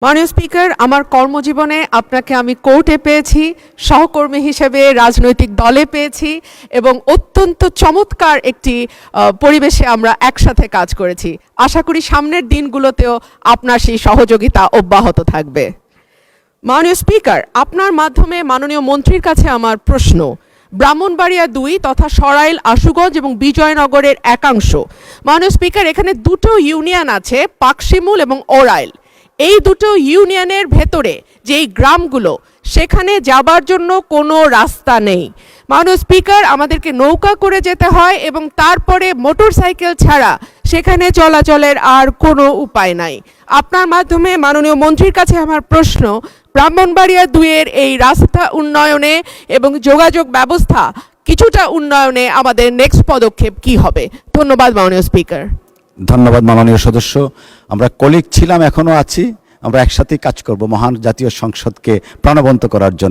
মাননীয় স্পিকার, আমার কর্মজীবনে আপনাকে আমি কোর্টে পেয়েছি, সহকর্মী হিসেবে রাজনৈতিক দলে পেয়েছি এবং অত্যন্ত চমৎকার একটি পরিবেশে আমরা একসাথে কাজ করেছি। আশা করি সামনের দিনগুলোতেও আপনার সেই সহযোগিতা অব্যাহত থাকবে। মাননীয় স্পিকার, আপনার মাধ্যমে মাননীয় মন্ত্রীর কাছে আমার প্রশ্ন, ব্রাহ্মণবাড়িয়া ২ তথা সরাইল, আশুগঞ্জ এবং বিজয়নগরের একাংশ। মাননীয় স্পিকার, এখানে দুটো ইউনিয়ন আছে, পাকশিমুল এবং ওরাইল। এই দুটো ইউনিয়নের ভেতরে যেই গ্রামগুলো, সেখানে যাবার জন্য কোনো রাস্তা নেই। মাননীয় স্পিকার, আমাদেরকে নৌকা করে যেতে হয় এবং তারপরে মোটরসাইকেল ছাড়া সেখানে চলাচলের আর কোনো উপায় নাই। আপনার মাধ্যমে মাননীয় মন্ত্রীর কাছে আমার প্রশ্ন, ব্রাহ্মণবাড়িয়া ২-এর এই রাস্তা উন্নয়নে এবং যোগাযোগ ব্যবস্থা কিছুটা উন্নয়নে আমাদের নেক্সট পদক্ষেপ কি হবে? ধন্যবাদ মাননীয় স্পিকার। ধন্যবাদ মাননীয় সদস্য। আমরা কলিগ ছিলাম, এখনো আছি। আমরা একসাথেই কাজ করব মহান জাতীয় সংসদকে প্রাণবন্ত করার জন্য।